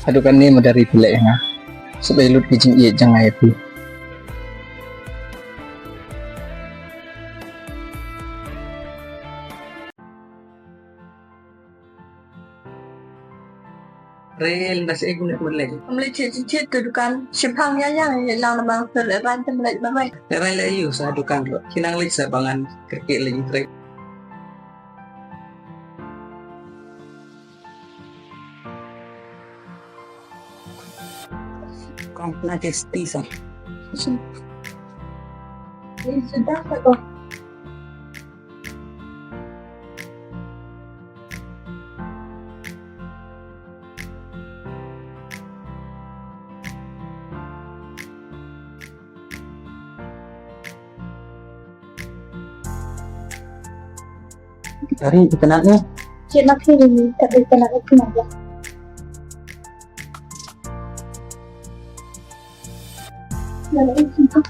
adukan ni dari pilih nga supaya lut kijing iya jangan itu. Rel nasi egg nak mulai. Mulai cicit tu dukan simpang yang lang lamang terlepas mulai bawai. Rel layu sa adukan lo. Kinang lagi sa bangan kerkit lagi trek. Kau nak testi sa. Ini sudah tak? Dari dikenalnya. Cik nak ini tak berkenal kenapa? Mana itu?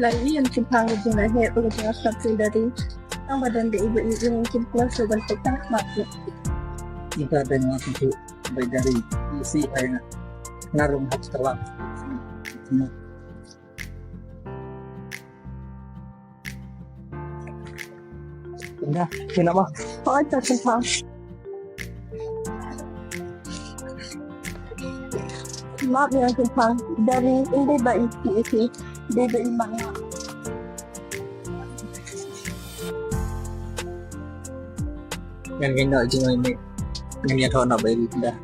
Lagi yang simpang itu nak hek berkenal satu dari ang badan di ibu yang simpang sobat petang mati. Kita dengan itu baik dari isi ayat narung hak setelah. Udah, sini apa? Oh, tak simpang. Maaf yang simpang dari ini baik isi dari mana? Yang kena cuma ini, yang tahu nak beli dah.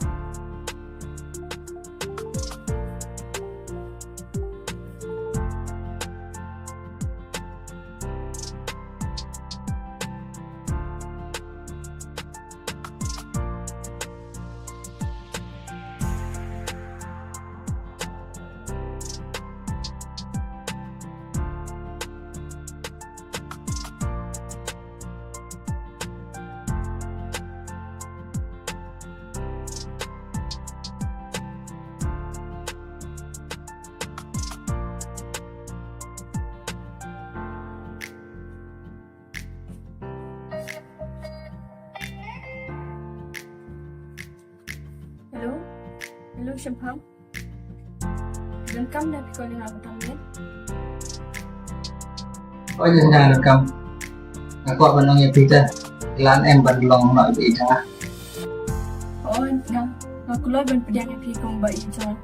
Hello, Simpang. Welcome dari calling aku tamit. Oh jangan rekam. Aku apa nongnya pita. Lan em bandlong nak pita. Oh, nah, aku lah ben pedian yang pikir mbak Ija.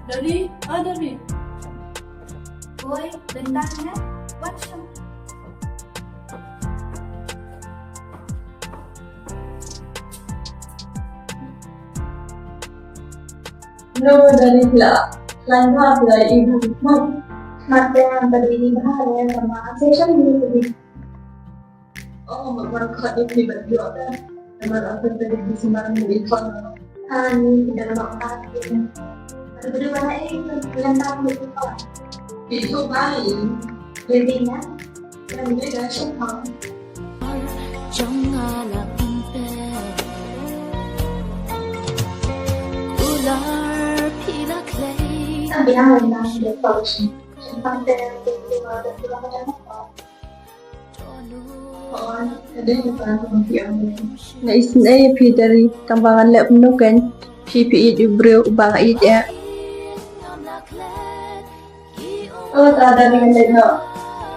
Dari, dari. Boy, bentar ya. What's up? No, dari pula. Langkah pula ibu. Mata yang berdiri bahaya sama session ini tadi. Oh, mereka itu berdua kan. Mereka tadi di sembarang di ikon. Ini dalam waktu. Berdua itu lantang begitu. Itu baik. Jadinya, yang dia Simpang. Janganlah impet ular pila clay. Sabi na lang ng devotion. Simpang din ang berdua dan pulang ke Jakarta. Oh, ada yang pernah mengiamkan. Na isin ay pi dari tambangan lep nukan. PPE di bro ubang ija. Oh, tak ada dengan dia.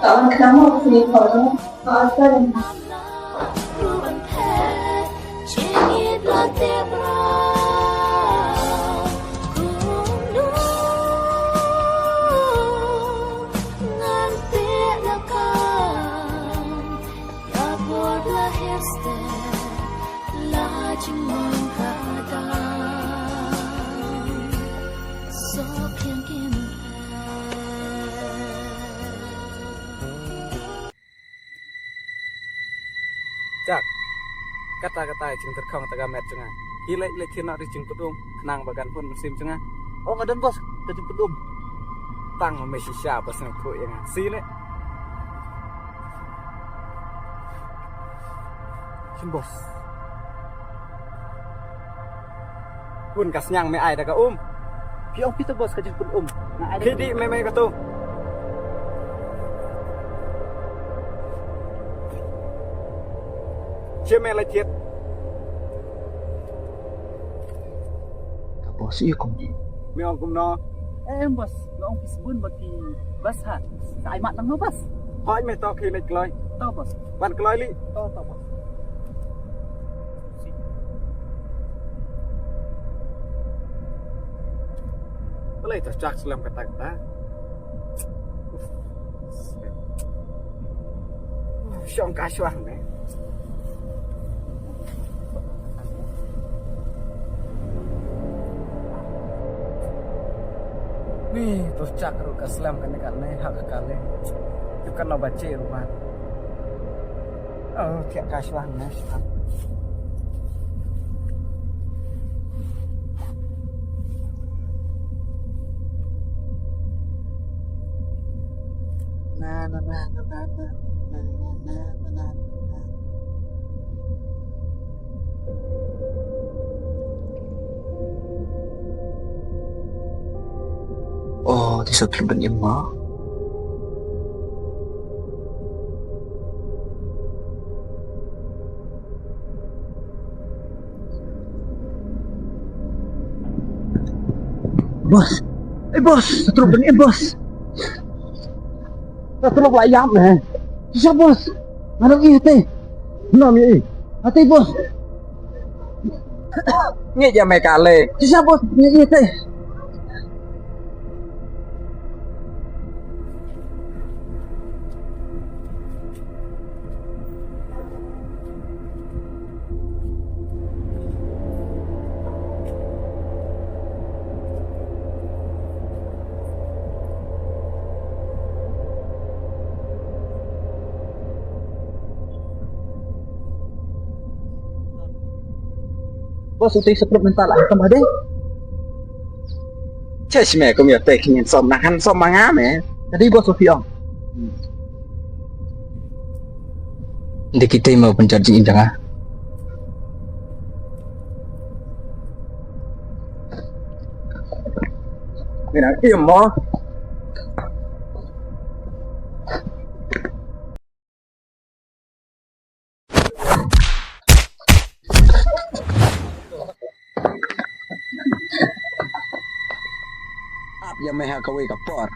Kawan kamu sini kalau apa yang So kata-kata jeng terkong tagamet cenga hilek lek kena jeng pedum kenang bagan pun musim cenga oh ngadan bos ke jeng pedum tang mesi siapa sing kru yang sini Xin bos pun kasnyang me ai da ka Pi ông Peter bos ka jeng pedum na ai di me ka tu Ceme la chết Bos iya kong. mi ông cũng no em bos ông pisbun bagi bas ha sai mat nang no bas hỏi me to khi lek kloi to bos ban kloi li to bos Boleh tercak selam kata-kata Siang kasuang ni Nih, terus cakru ke selam kan hak kali. Itu kan lo baca rumah. Oh, tiap kasuan nih. Oh, di sebelum emak. Bos, bos, terus benih bos. Terus layam nih. Siapa bos? Mana ini teh? Nama ini. Hati bos. Ni je mereka le. Siapa bos? Ni teh. Bos uti sebelum mental lah sama deh. Cek mẹ cũng nhiều tệ khi nhìn xóm nạc ăn xóm mang á mẹ. Tadi bos uti ông. Hindi kita mau pencari indang ah. Mày nói kiếm mo. Yang meh kawai kapor.